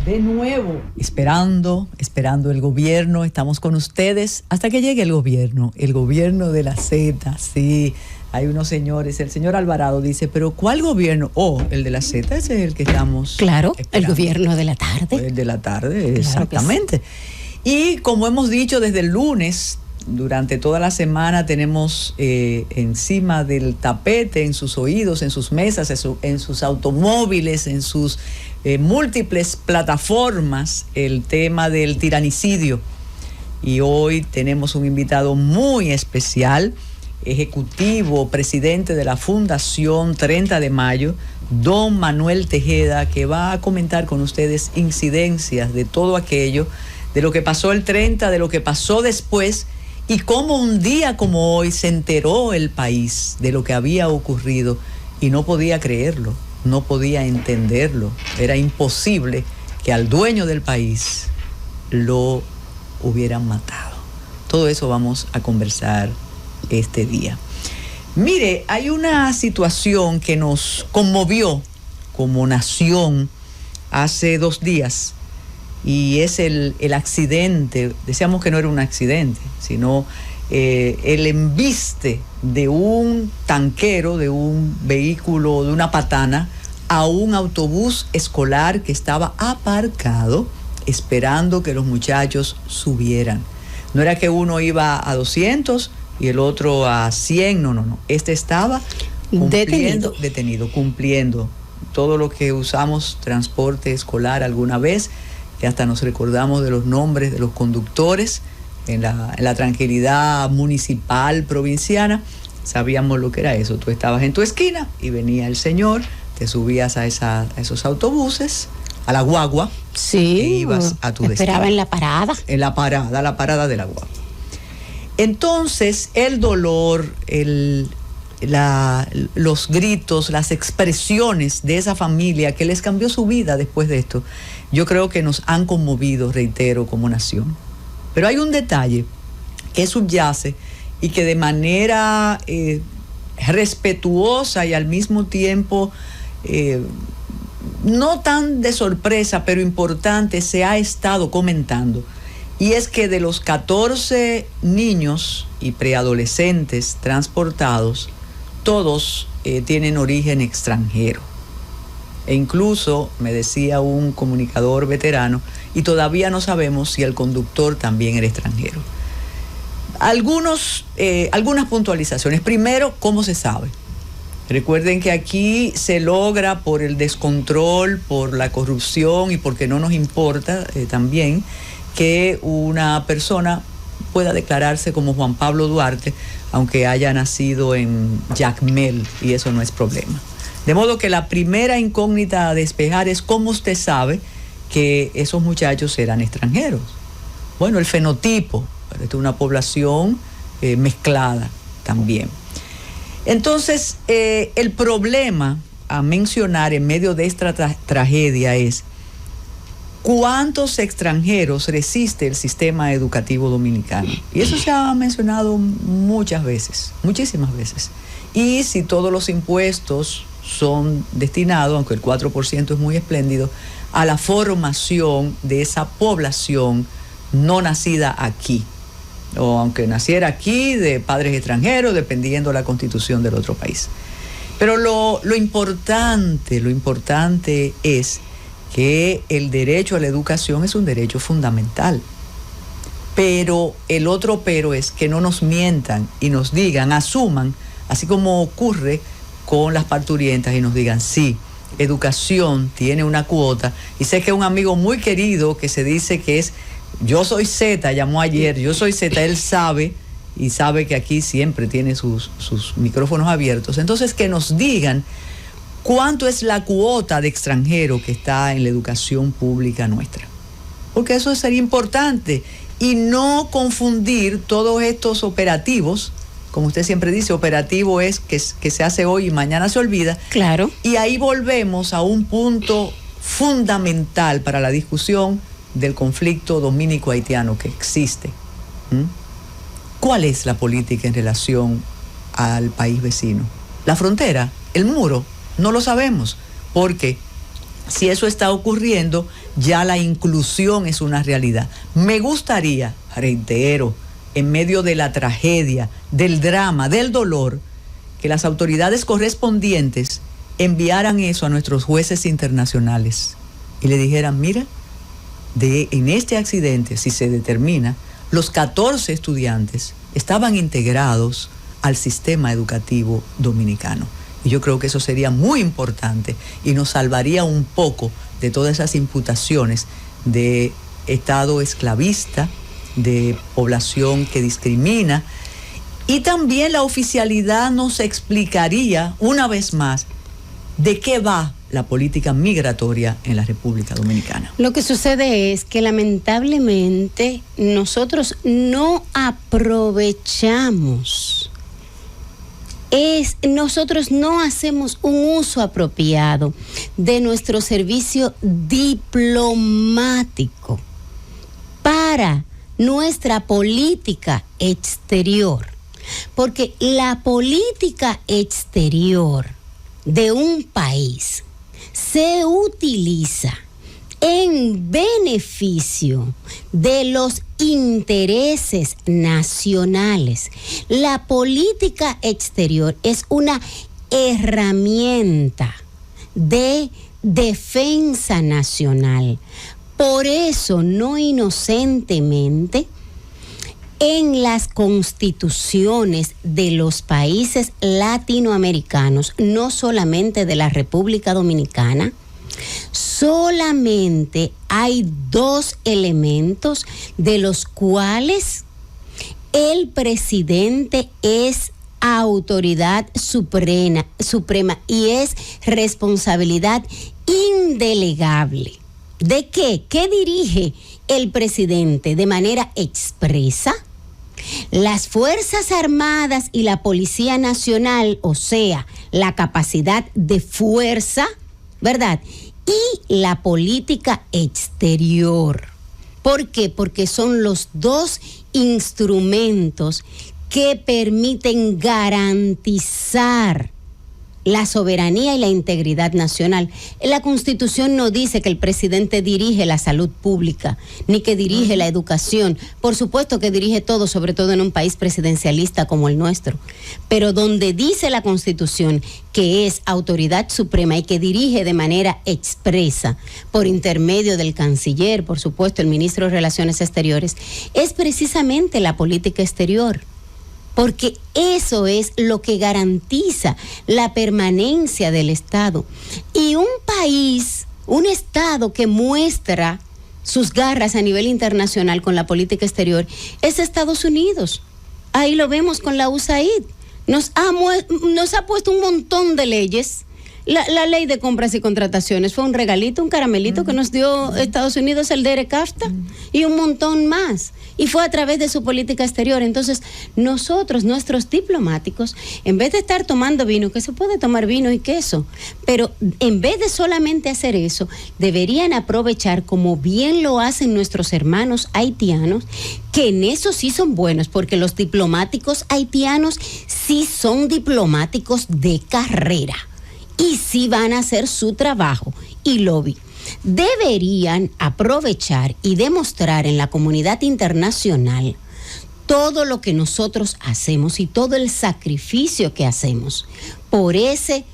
De nuevo, esperando el gobierno, estamos con ustedes hasta que llegue el gobierno de la Z, sí. Hay unos señores, el señor Alvarado dice, pero ¿cuál gobierno? El de la Z, ese es el que estamos Claro, esperando. el gobierno de la tarde. El de la tarde, claro, exactamente. Y como hemos dicho desde el lunes, durante toda la semana tenemos encima del tapete, en sus oídos, en sus mesas, en sus automóviles, en sus múltiples plataformas, el tema del tiranicidio. Y hoy tenemos un invitado muy especial, ejecutivo, presidente de la Fundación 30 de Mayo, don Manuel Tejeda, que va a comentar con ustedes incidencias de todo aquello, de lo que pasó el 30, de lo que pasó después, y cómo un día como hoy se enteró el país de lo que había ocurrido y no podía creerlo, no podía entenderlo. Era imposible que al dueño del país lo hubieran matado. Todo eso vamos a conversar este día. Mire, hay una situación que nos conmovió como nación hace 2 días, y es el accidente. Decíamos que no era un accidente, sino el embiste de un tanquero, de un vehículo, de una patana, a un autobús escolar que estaba aparcado esperando que los muchachos subieran. No era que uno iba a 200 y el otro a 100, no. Este estaba detenido, cumpliendo todo lo que usamos transporte escolar alguna vez, que hasta nos recordamos de los nombres de los conductores en la tranquilidad municipal, provinciana. Sabíamos lo que era eso. Tú estabas en tu esquina y venía el señor, te subías a esos autobuses, a la guagua, sí, e ibas a tu destino. Esperaba en la parada. En la parada de la guagua. Entonces, el dolor, los gritos, las expresiones de esa familia que les cambió su vida después de esto, yo creo que nos han conmovido, reitero, como nación. Pero hay un detalle que subyace y que de manera respetuosa y al mismo tiempo no tan de sorpresa, pero importante, se ha estado comentando. Y es que de los 14 niños y preadolescentes transportados, todos tienen origen extranjero. E incluso me decía un comunicador veterano, y todavía no sabemos si el conductor también era extranjero. Algunas puntualizaciones. Primero, ¿cómo se sabe? Recuerden que aquí se logra por el descontrol, por la corrupción y porque no nos importa también que una persona pueda declararse como Juan Pablo Duarte, aunque haya nacido en Jacmel, y eso no es problema. De modo que la primera incógnita a despejar es cómo usted sabe que esos muchachos eran extranjeros. Bueno, el fenotipo, es una población mezclada también. Entonces, el problema a mencionar en medio de esta tragedia es ¿cuántos extranjeros resiste el sistema educativo dominicano? Y eso se ha mencionado muchas veces, muchísimas veces. Y si todos los impuestos son destinados, aunque el 4% es muy espléndido, a la formación de esa población no nacida aquí, o aunque naciera aquí de padres extranjeros, dependiendo de la constitución del otro país. Pero lo importante es que el derecho a la educación es un derecho fundamental. Pero el otro pero es que no nos mientan y nos digan, asuman, así como ocurre con las parturientas, y nos digan, sí, educación tiene una cuota. Y sé que un amigo muy querido que se dice que es, yo soy Z, llamó ayer, yo soy Z, él sabe, y sabe que aquí siempre tiene sus micrófonos abiertos. Entonces, que nos digan cuánto es la cuota de extranjero que está en la educación pública nuestra. Porque eso sería importante. Y no confundir todos estos operativos. Como usted siempre dice, operativo es que se hace hoy y mañana se olvida. Claro. Y ahí volvemos a un punto fundamental para la discusión del conflicto dominico-haitiano que existe. ¿Cuál es la política en relación al país vecino? ¿La frontera? ¿El muro? No lo sabemos, porque si eso está ocurriendo, Ya la inclusión es una realidad. Me gustaría, reitero, en medio de la tragedia, del drama, del dolor, que las autoridades correspondientes enviaran eso a nuestros jueces internacionales y le dijeran, mira, en este accidente, si se determina, los 14 estudiantes estaban integrados al sistema educativo dominicano. Y yo creo que eso sería muy importante y nos salvaría un poco de todas esas imputaciones de Estado esclavista, de población que discrimina. Y también la oficialidad nos explicaría una vez más de qué va la política migratoria en la República Dominicana. Lo que sucede es que lamentablemente nosotros no aprovechamos, nosotros no hacemos un uso apropiado de nuestro servicio diplomático para nuestra política exterior, porque la política exterior de un país se utiliza en beneficio de los intereses nacionales. La política exterior es una herramienta de defensa nacional. Por eso, no inocentemente, en las constituciones de los países latinoamericanos, no solamente de la República Dominicana, solamente hay 2 elementos de los cuales el presidente es autoridad suprema y es responsabilidad indelegable. ¿De qué? ¿Qué dirige el presidente de manera expresa? Las Fuerzas Armadas y la Policía Nacional, o sea, la capacidad de fuerza, ¿verdad? Y la política exterior. ¿Por qué? Porque son los 2 instrumentos que permiten garantizar la soberanía y la integridad nacional. La Constitución no dice que el presidente dirige la salud pública, ni que dirige la educación. Por supuesto que dirige todo, sobre todo en un país presidencialista como el nuestro. Pero donde dice la Constitución que es autoridad suprema y que dirige de manera expresa, por intermedio del canciller, por supuesto, el ministro de Relaciones Exteriores, es precisamente la política exterior. Porque eso es lo que garantiza la permanencia del Estado. Y un país, un Estado que muestra sus garras a nivel internacional con la política exterior es Estados Unidos. Ahí lo vemos con la USAID. Nos ha puesto un montón de leyes. La ley de compras y contrataciones fue un regalito, un caramelito que nos dio Estados Unidos, el DERECAFTA, y un montón más. Y fue a través de su política exterior. Entonces, nosotros, nuestros diplomáticos, en vez de estar tomando vino, que se puede tomar vino y queso, pero en vez de solamente hacer eso, deberían aprovechar, como bien lo hacen nuestros hermanos haitianos, que en eso sí son buenos, porque los diplomáticos haitianos sí son diplomáticos de carrera. Y sí van a hacer su trabajo y lobby. Deberían aprovechar y demostrar en la comunidad internacional todo lo que nosotros hacemos y todo el sacrificio que hacemos por ese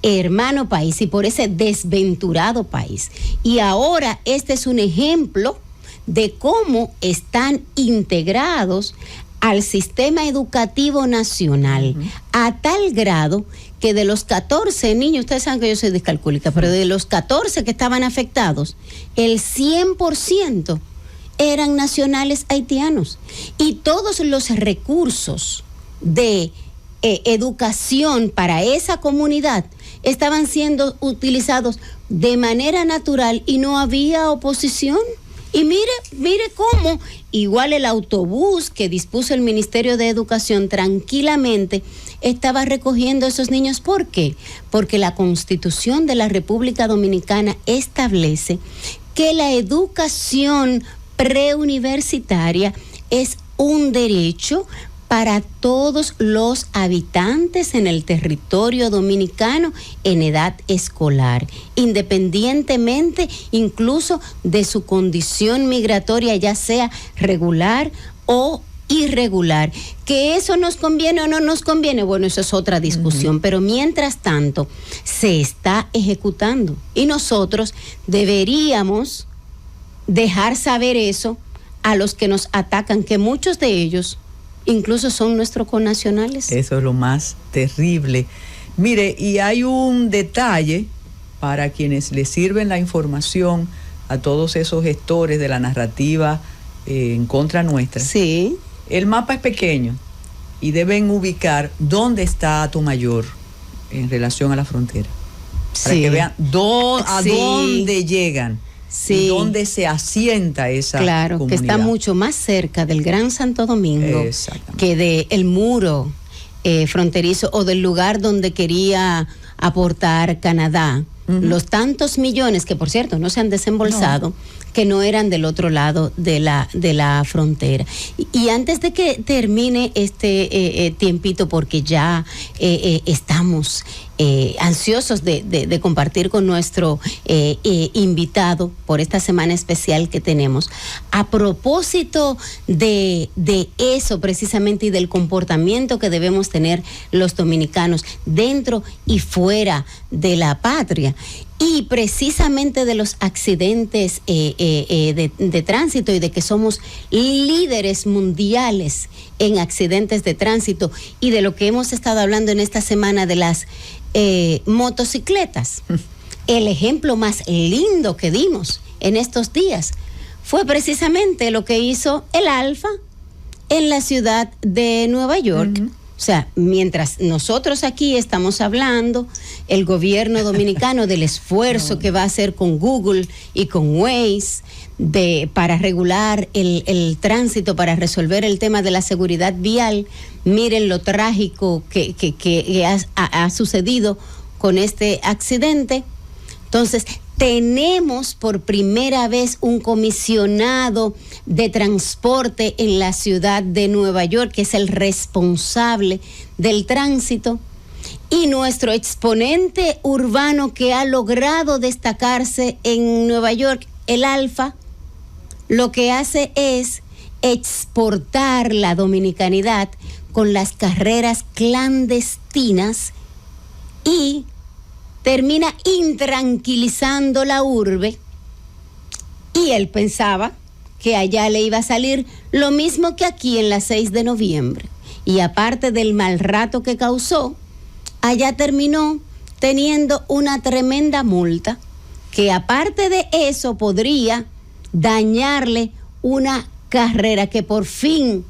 hermano país y por ese desventurado país. Y ahora este es un ejemplo de cómo están integrados al sistema educativo nacional, a tal grado que de los 14 niños, ustedes saben que yo soy discalcúlica, pero de los 14 que estaban afectados, el 100% eran nacionales haitianos. Y todos los recursos de educación para esa comunidad estaban siendo utilizados de manera natural y no había oposición. Y mire cómo, igual el autobús que dispuso el Ministerio de Educación tranquilamente estaba recogiendo a esos niños. ¿Por qué? Porque la Constitución de la República Dominicana establece que la educación preuniversitaria es un derecho para todos los habitantes en el territorio dominicano en edad escolar, independientemente incluso de su condición migratoria, ya sea regular o irregular. ¿Que eso nos conviene o no nos conviene? Bueno, eso es otra discusión, pero mientras tanto se está ejecutando y nosotros deberíamos dejar saber eso a los que nos atacan, que muchos de ellos incluso son nuestros connacionales. Eso es lo más terrible. Mire, y hay un detalle para quienes les sirven la información a todos esos gestores de la narrativa en contra nuestra. Sí. El mapa es pequeño y deben ubicar dónde está Atomayor en relación a la frontera. Para que vean a dónde llegan. Sí. Y dónde se asienta esa comunidad. Que está mucho más cerca del Gran Santo Domingo que del muro fronterizo o del lugar donde quería aportar Canadá. Los tantos millones que, por cierto, no se han desembolsado, que no eran del otro lado de la frontera. Y antes de que termine este tiempito, porque ya estamos ansiosos de compartir con nuestro invitado por esta semana especial que tenemos, a propósito de eso precisamente y del comportamiento que debemos tener los dominicanos dentro y fuera de la patria, y precisamente de los accidentes de tránsito y de que somos líderes mundiales en accidentes de tránsito, y de lo que hemos estado hablando en esta semana de las motocicletas. El ejemplo más lindo que dimos en estos días fue precisamente lo que hizo el Alfa en la ciudad de Nueva York. O sea, mientras nosotros aquí estamos hablando, el gobierno dominicano del esfuerzo que va a hacer con Google y con Waze para regular el tránsito, para resolver el tema de la seguridad vial, miren lo trágico que ha sucedido con este accidente. Entonces, tenemos por primera vez un comisionado de transporte en la ciudad de Nueva York, que es el responsable del tránsito, y nuestro exponente urbano que ha logrado destacarse en Nueva York, el Alfa, lo que hace es exportar la dominicanidad con las carreras clandestinas y termina intranquilizando la urbe, y él pensaba que allá le iba a salir lo mismo que aquí en la 6 de noviembre. Y aparte del mal rato que causó, allá terminó teniendo una tremenda multa, que aparte de eso podría dañarle una carrera que por fin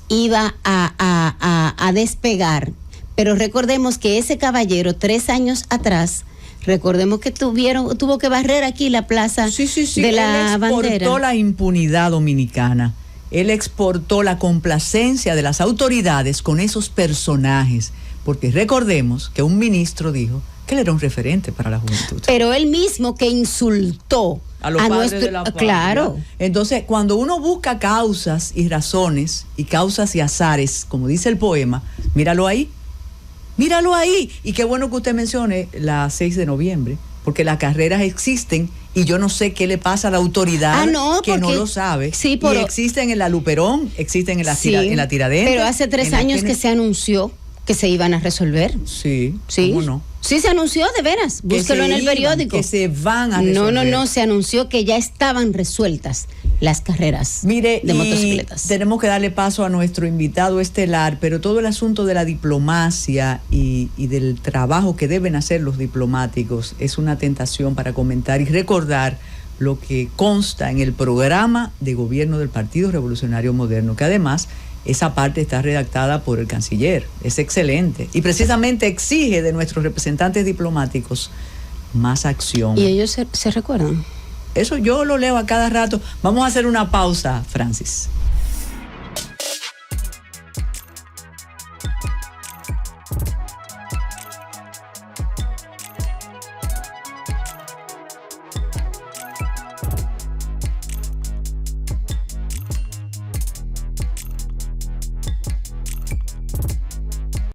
iba a despegar. Pero recordemos que ese caballero 3 años atrás, recordemos que tuvo que barrer aquí la plaza de la bandera. Él exportó la impunidad dominicana, él exportó la complacencia de las autoridades con esos personajes, porque recordemos que un ministro dijo que él era un referente para la juventud. Pero él mismo que insultó a los padres de la patria. Claro. Entonces, cuando uno busca causas y razones, y causas y azares, como dice el poema, míralo ahí. Míralo ahí. Y qué bueno que usted mencione la 6 de noviembre, porque las carreras existen y yo no sé qué le pasa a la autoridad que no lo sabe. Sí, y existen en la Luperón, existen en la Tiradentes. Pero hace 3 años que se anunció que se iban a resolver. Sí, ¿cómo no? Sí, se anunció, de veras. Búsquelo en el periódico. Que se van a resolver. No, se anunció que ya estaban resueltas las carreras de motocicletas. Tenemos que darle paso a nuestro invitado estelar, pero todo el asunto de la diplomacia y del trabajo que deben hacer los diplomáticos es una tentación para comentar y recordar lo que consta en el programa de gobierno del Partido Revolucionario Moderno, que además esa parte está redactada por el canciller, es excelente y precisamente exige de nuestros representantes diplomáticos más acción. ¿Y ellos se recuerdan? Eso yo lo leo a cada rato. Vamos a hacer una pausa, Francis.